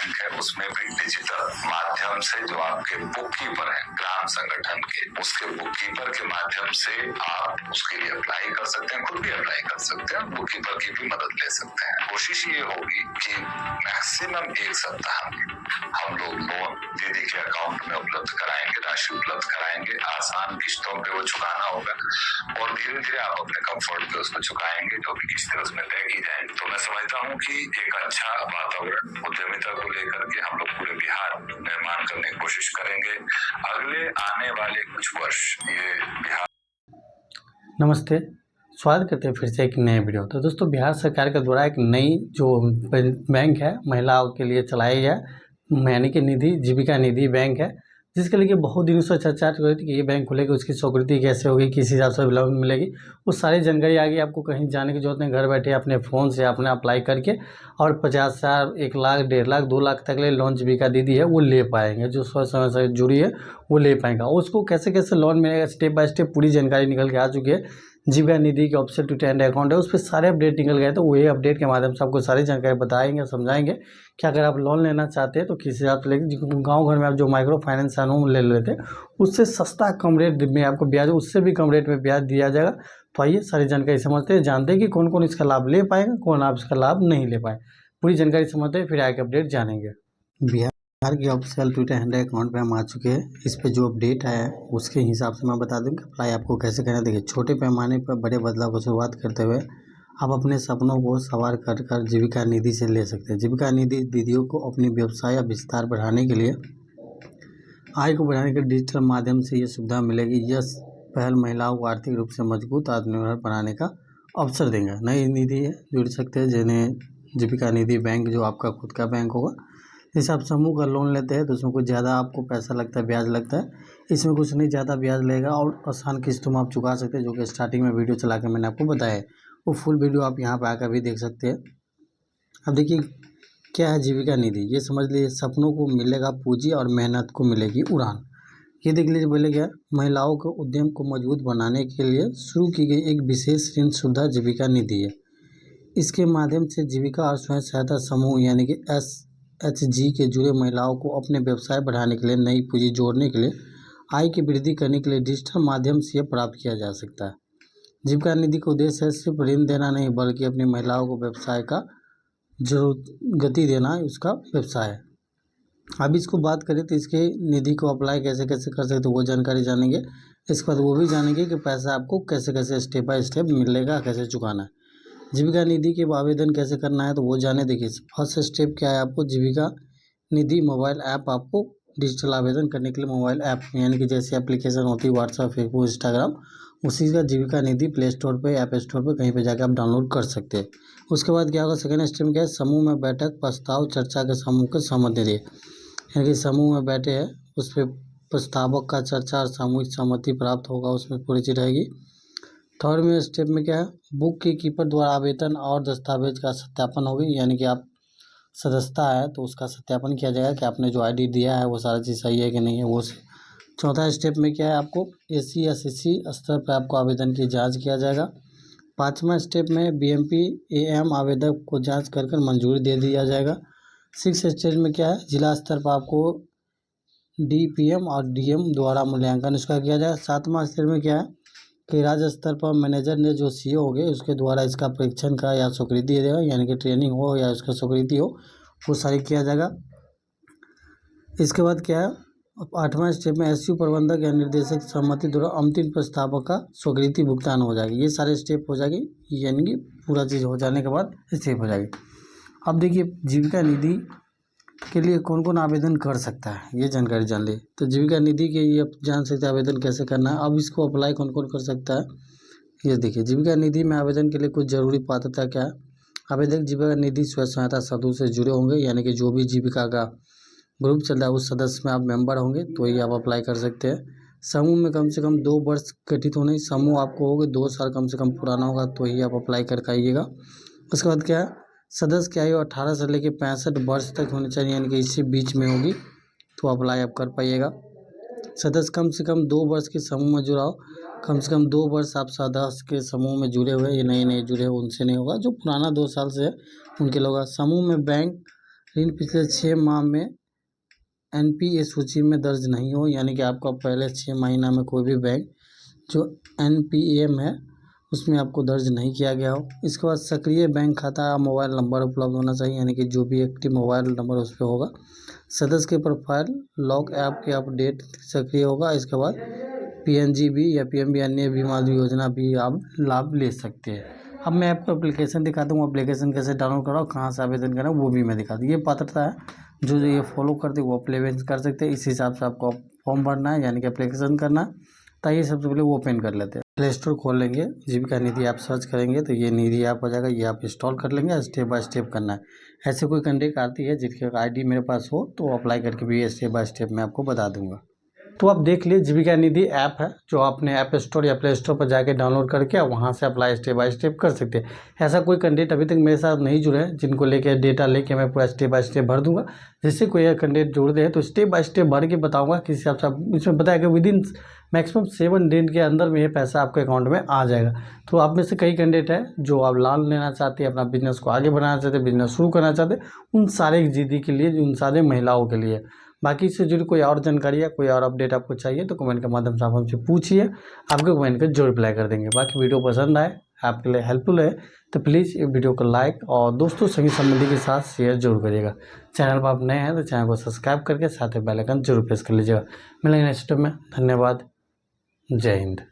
Bank है उसमें भी डिजिटल माध्यम से जो आपके बुक कीपर है ग्राम संगठन के, उसके बुक कीपर के माध्यम से आप उसके लिए अप्लाई कर सकते हैं, खुद भी अप्लाई कर सकते हैं, बुक कीपर की भी मदद ले सकते हैं। कोशिश ये होगी कि मैक्सिमम 1 सप्ताह में हम लोग लोन दीदी के अकाउंट में उपलब्ध कराएंगे, राशि उपलब्ध कराएंगे, आसान किस्तों पे वो चुकाना होगा और धीरे धीरे आप अपने कंफर्ट पे उसको चुकाएंगे, जो भी किस्तें उसमें तय की जाएंगी। तो मैं समझता हूँ कि एक अच्छा वातावरण उद्यमिता को लेकर के हम लोग पूरे बिहार निर्माण करने की कोशिश करेंगे। अगले आने वाले कुछ वर्ष ये बिहार। नमस्ते, स्वागत करते हैं फिर से एक नए वीडियो। तो दोस्तों, बिहार सरकार के द्वारा एक नई जो बैंक है महिलाओं के लिए चलाई है, यानी कि निधि जीविका निधि बैंक है, जिसके लिए बहुत दिनों से चर्चा चल रही थी कि ये बैंक खुलेगी, उसकी स्वीकृति कैसे होगी, किस हिसाब से लोन मिलेगी, वो सारी जानकारी आ गई। आपको कहीं जाने की जरूरत नहीं, घर बैठे अपने फ़ोन से अपने अप्लाई करके और 50,000, 1 लाख, 1.5 लाख, 2 लाख तक ले लोन जीविका दीदी है वो ले पाएंगे। जो समय से जुड़ी है वो ले पाएंगा। उसको कैसे कैसे लोन मिलेगा, स्टेप बाय स्टेप पूरी जानकारी निकल के आ चुकी है। जीविका निधि के ऑफिशियल ट्विटर हैंडल अकाउंट है, उस पर सारे अपडेट निकल गए। तो वही अपडेट के माध्यम से आपको सारी जानकारी बताएंगे, समझाएंगे कि अगर आप लोन लेना चाहते हैं तो किस हिसाब से लेंगे। गाँव घर में आप जो माइक्रो फाइनेंस लोन ले लेते हैं उससे सस्ता कम रेट में आपको ब्याज, उससे भी कम रेट में ब्याज दिया जाएगा। तो आइए सारी जानकारी समझते हैं, जानते हैं कि कौन कौन इसका लाभ ले पाएगा, कौन आप इसका लाभ नहीं ले पाए। पूरी जानकारी समझते हैं, फिर आगे अपडेट जानेंगे। बिहार के ऑफिशियल ट्विटर हैंडल अकाउंट पे हम आ चुके हैं। इस पे जो अपडेट है उसके हिसाब से मैं बता दूं कि अप्लाई आपको कैसे करना है। देखिए, छोटे पैमाने पर बड़े बदलाव को शुरुआत करते हुए आप अपने सपनों को सवार कर जीविका निधि से ले सकते हैं। जीविका निधि दीदियों को अपनी व्यवसाय या विस्तार बढ़ाने के लिए, आय को बढ़ाने के डिजिटल माध्यम से ये सुविधा मिलेगी। यह पहल महिलाओं को आर्थिक रूप से मजबूत आत्मनिर्भर बनाने का अवसर देगा। नई निधि है, जुड़ सकते हैं जिन्हें जीविका निधि बैंक, जो आपका खुद का बैंक होगा। जैसे आप समूह का लोन लेते हैं तो उसमें कुछ ज़्यादा आपको पैसा लगता है, ब्याज लगता है। इसमें कुछ नहीं ज़्यादा ब्याज लगेगा और आसान किस्तों में आप चुका सकते हैं, जो कि स्टार्टिंग में वीडियो चला के मैंने आपको बताया है। वो फुल वीडियो आप यहाँ पर आकर भी देख सकते हैं। अब देखिए क्या है जीविका निधि, ये समझ लीजिए सपनों को मिलेगा पूंजी और मेहनत को मिलेगी उड़ान। ये देख लीजिए बोले क्या, महिलाओं के उद्यम को मजबूत बनाने के लिए शुरू की गई एक विशेष ऋण सुविधा जीविका निधि है। इसके माध्यम से जीविका और स्वयं सहायता समूह यानी कि SHG के जुड़े महिलाओं को अपने व्यवसाय बढ़ाने के लिए, नई पूंजी जोड़ने के लिए, आय की वृद्धि करने के लिए डिजिटल माध्यम से यह प्राप्त किया जा सकता है। जीविका निधि का उद्देश्य है सिर्फ ऋण देना नहीं, बल्कि अपनी महिलाओं को व्यवसाय का जो गति देना है उसका व्यवसाय है। अब इसको बात करें तो इसके निधि को अप्लाई कैसे कैसे कर सकते, तो वो जानकारी जानेंगे। इसके बाद वो भी जानेंगे कि पैसा आपको कैसे कैसे स्टेप बाय स्टेप मिलेगा, कैसे चुकाना है। जीविका निधि के आवेदन कैसे करना है तो वो जाने। देखिए, फर्स्ट स्टेप क्या है, आपको जीविका निधि मोबाइल ऐप, आपको डिजिटल आवेदन करने के लिए मोबाइल ऐप, यानी कि जैसे एप्लीकेशन होती है व्हाट्सएप, फेसबुक, इंस्टाग्राम, उसी का जीविका निधि प्ले स्टोर पे, ऐप स्टोर पे, कहीं पे जाकर आप डाउनलोड कर सकते हैं। उसके बाद क्या होगा, सेकेंड स्टेप क्या है, समूह में बैठक, प्रस्ताव, चर्चा के समूह को सहमति दे, यानी कि समूह में बैठे हैं उस पर प्रस्तावक का चर्चा और सामूहिक सहमति प्राप्त होगा, उसमें पूरी चीज रहेगी। थर्ड में स्टेप में क्या है, बुक के कीपर द्वारा आवेदन और दस्तावेज का सत्यापन होगी, यानी कि आप सदस्यता है तो उसका सत्यापन किया जाएगा कि आपने जो ID दिया है वो सारा चीज़ सही है कि नहीं है, वो से। चौथा स्टेप में क्या है, आपको SC या SC स्तर पर आपको आवेदन की जांच किया जाएगा। पाँचवा स्टेप में BMP AM आवेदक को जांच कर मंजूरी दे दिया जाएगा। सिक्स स्टेज में क्या है, जिला स्तर पर आपको DPM और DM द्वारा मूल्यांकन इसका किया जाएगा। सातवां स्टेज में क्या है कि राज्य स्तर पर मैनेजर ने जो CO होंगे उसके द्वारा इसका परीक्षण का या स्वीकृति देगा, यानी कि ट्रेनिंग हो या उसका स्वीकृति हो, वो सारी किया जाएगा। इसके बाद क्या है, आठवां स्टेप में SU प्रबंधक या निर्देशक सहमति द्वारा अंतिम प्रस्ताव का स्वीकृति भुगतान हो जाएगी। ये सारे स्टेप हो जाएगी, यानी कि पूरा चीज़ हो जाने के बाद स्टेप हो जाएगी। अब देखिए जीविका निधि के लिए कौन कौन आवेदन कर सकता है, ये जानकारी जान ली। तो जीविका निधि के ये जान सकते हैं आवेदन कैसे करना है। अब इसको अप्लाई कौन कौन कर सकता है, ये देखिए। जीविका निधि में आवेदन के लिए कुछ जरूरी पात्रता क्या है, आवेदक जीविका निधि स्वयं सहायता समूह से जुड़े होंगे, यानी कि जो भी जीविका का ग्रुप चल रहा है उस सदस्य में आप मेंबर होंगे तो ही आप अप्लाई कर सकते हैं। समूह में कम से कम 2 वर्ष गठित होने, समूह आपको होगा 2 साल कम से कम पुराना होगा तो ही आप अप्लाई कर पाइएगा। उसके बाद क्या है, सदस्य की आयु 18 से लेकर 65 वर्ष तक होनी चाहिए, यानी कि इसी बीच में होगी तो अप्लाई आप कर पाइएगा। सदस्य कम से कम 2 वर्ष के समूह में जुड़ा हो, कम से कम 2 वर्ष आप सदस्य के समूह में जुड़े हुए, ये नए नए जुड़े हो उनसे नहीं होगा, जो पुराना 2 साल से है उनके लोग। समूह में बैंक ऋण पिछले 6 माह में एनपीए सूची में दर्ज नहीं हो, यानी कि आपका पहले 6 महीना में कोई भी बैंक जो एनपीए में है उसमें आपको दर्ज नहीं किया गया हो। इसके बाद सक्रिय बैंक खाता या मोबाइल नंबर उपलब्ध होना चाहिए, यानी कि जो भी एक्टिव मोबाइल नंबर उस पर होगा। सदस्य के प्रोफाइल लॉक ऐप के अपडेट सक्रिय होगा। इसके बाद पीएनजीबी या पीएमबी अन्य बीमा योजना भी आप लाभ ले सकते हैं। अब मैं आपको एप्लीकेशन दिखा दूँगा, एप्लीकेशन कैसे डाउनलोड कराओ, कहाँ से आवेदन करें वो भी मैं दिखा दूँ। ये पात्रता है, जो ये फॉलो करते वो अप्लाई कर सकते हैं। इस हिसाब से आपको फॉर्म भरना है, यानी कि एप्लीकेशन करना है। तो ये सबसे पहले वो ओपन कर लेते हैं। प्ले स्टोर खोल लेंगे, जीविका निधि ऐप सर्च करेंगे तो ये निधि ऐप हो जाएगा। ये आप इंस्टॉल कर लेंगे, स्टेप बाय स्टेप करना है। ऐसे कोई कैंडिडेट आती है जिसके आईडी मेरे पास हो तो अप्लाई करके भी स्टेप बाय स्टेप मैं आपको बता दूंगा। तो आप देख लिए जीविका निधि ऐप है जो आपने ऐप स्टोर या प्ले स्टोर पर जाके डाउनलोड करके वहाँ से अप्लाई स्टेप बाय स्टेप कर सकते हैं। ऐसा कोई कैंडिडेट अभी तक मेरे साथ नहीं जुड़े हैं जिनको लेके डेटा लेके मैं पूरा स्टेप बाय स्टेप भर दूंगा। जिससे कोई कैंडिडेट जुड़ दे तो स्टेप बाय स्टेप भर के बताऊँगा किस हिसाब से आप इसमें बताया कि विदिन मैक्सिमम 7 दिन के अंदर में ये पैसा आपके अकाउंट में आ जाएगा। तो आप में से कई कैंडिडेट है जो आप लोन लेना चाहते हैं, अपना बिजनेस को आगे बढ़ाना चाहते हैं, बिजनेस शुरू करना चाहते हैं, उन सारे दीदी के लिए, उन सारे महिलाओं के लिए। बाकी इससे जुड़ी कोई और जानकारी या कोई और अपडेट आपको चाहिए तो कमेंट के माध्यम से आप हमसे पूछिए, आपके कमेंट का जरूर रिप्लाई कर देंगे। बाकी वीडियो पसंद आए, आपके लिए हेल्पफुल है तो प्लीज़ ये वीडियो को लाइक और दोस्तों संगी संबंधी के साथ शेयर जरूर करिएगा। चैनल पर आप नए हैं तो चैनल को सब्सक्राइब करके साथ ही बेल आइकन जरूर प्रेस कर लीजिएगा। मिलेंगे नेक्स्ट टाइम में। धन्यवाद। जय हिंद।